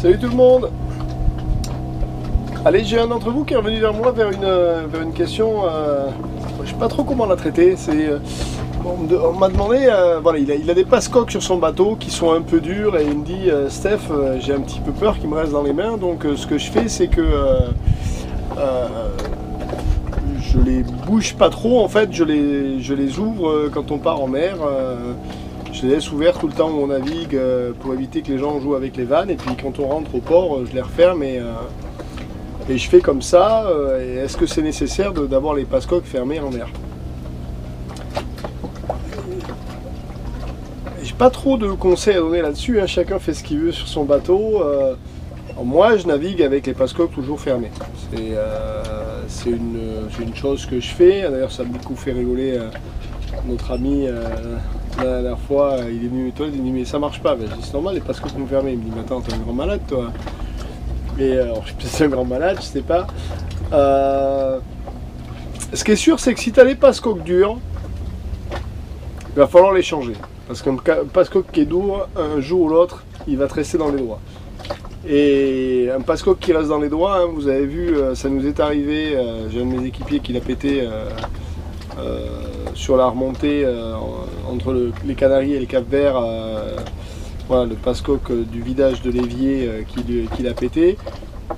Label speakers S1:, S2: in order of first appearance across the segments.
S1: Salut tout le monde. Allez, j'ai un d'entre vous qui est revenu vers moi vers une question, je sais pas trop comment la traiter. On m'a demandé, voilà, il a des passe-coques sur son bateau qui sont un peu durs et il me dit Steph, j'ai un petit peu peur qu'il me reste dans les mains, donc ce que je fais c'est que je les bouge pas trop, en fait je les ouvre quand on part en mer. Je les laisse ouverts tout le temps où on navigue pour éviter que les gens jouent avec les vannes, et puis quand on rentre au port je les referme et je fais comme ça. Est-ce que c'est nécessaire d'avoir les passe-coques fermés en mer? J'ai pas trop de conseils à donner là-dessus, hein. Chacun fait ce qu'il veut sur son bateau. Moi je navigue avec les passe-coques toujours fermés. C'est une chose que je fais. D'ailleurs ça a beaucoup fait rigoler notre ami la dernière fois. Il est venu aux toilettes, il me dit mais ça marche pas. Ben, je dis c'est normal, les passe-coques sont fermés. Il me dit mais attends, t'es un grand malade toi. Et alors, je suis peut-être un grand malade, je sais pas. Ce qui est sûr, c'est que si tu as les passe-coques durs, il va falloir les changer. Parce qu'un passe-coque qui est dur, un jour ou l'autre, il va te rester dans les doigts. Et un passe-coque qui reste dans les doigts, hein, vous avez vu, ça nous est arrivé, j'ai un de mes équipiers qui l'a pété sur la remontée entre les Canaries et les Cap-Verts. Voilà, le passe-coque du vidage de l'évier qui l'a pété.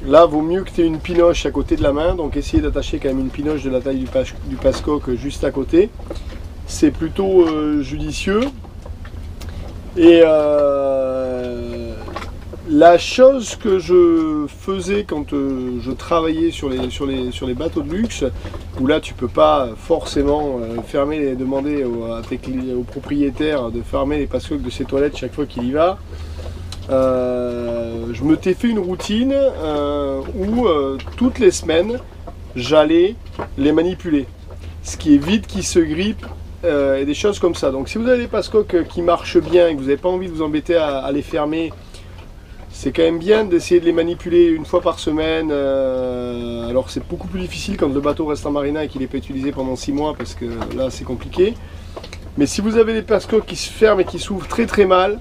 S1: Là, vaut mieux que tu aies une pinoche à côté de la main, donc essayez d'attacher quand même une pinoche de la taille du passe-coque juste à côté. C'est plutôt judicieux. Et la chose que je faisais quand je travaillais sur les bateaux de luxe, où là tu peux pas forcément demander aux propriétaires de fermer les passe-coques de ses toilettes chaque fois qu'il y va. Je me t'ai fait une routine où toutes les semaines j'allais les manipuler, ce qui évite qu'ils se grippent et des choses comme ça. Donc si vous avez des passe-coques qui marchent bien et que vous n'avez pas envie de vous embêter à les fermer, c'est quand même bien d'essayer de les manipuler une fois par semaine. Alors c'est beaucoup plus difficile quand le bateau reste en marina et qu'il n'est pas utilisé pendant 6 mois, parce que là c'est compliqué. Mais si vous avez des passe-coques qui se ferment et qui s'ouvrent très très mal,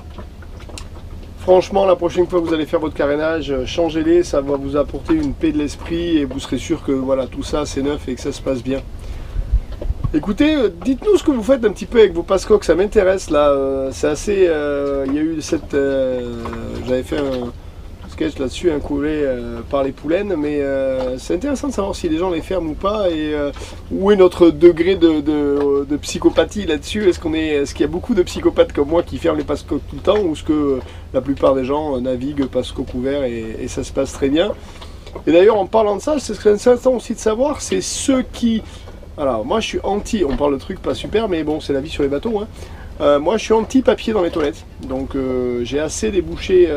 S1: franchement la prochaine fois que vous allez faire votre carénage, changez-les, ça va vous apporter une paix de l'esprit et vous serez sûr que voilà, tout ça c'est neuf et que ça se passe bien. Écoutez, dites-nous ce que vous faites un petit peu avec vos passe-coques, ça m'intéresse là. C'est assez. Il y a eu cette. J'avais fait un sketch là-dessus, un coulé par les poulaines, mais c'est intéressant de savoir si les gens les ferment ou pas, et où est notre degré de psychopathie là-dessus. Est-ce qu'il y a beaucoup de psychopathes comme moi qui ferment les passe-coques tout le temps, ou est-ce que la plupart des gens naviguent passe-coques ouverts et ça se passe très bien? Et d'ailleurs, en parlant de ça, c'est ce que c'est intéressant aussi de savoir, c'est ceux qui. Alors moi je suis anti, on parle de trucs pas super, mais bon c'est la vie sur les bateaux, hein. Moi je suis anti papier dans les toilettes, donc j'ai assez débouché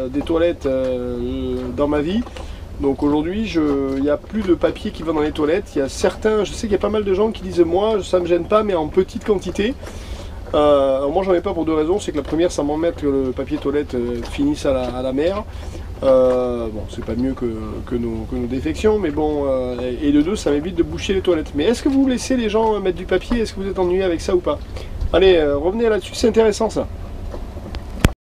S1: des toilettes dans ma vie. Donc aujourd'hui il n'y a plus de papier qui va dans les toilettes. Il y a certains, je sais qu'il y a pas mal de gens qui disent moi ça me gêne pas, mais en petite quantité. Alors moi j'en ai pas pour deux raisons. C'est que la première, ça m'embête que le papier toilette finisse à la mer. Bon, c'est pas mieux que nos défections, mais bon, et de deux, ça m'évite de boucher les toilettes. Mais est-ce que vous laissez les gens mettre du papier? Est-ce que vous êtes ennuyé avec ça ou pas? Allez, revenez là-dessus, c'est intéressant ça.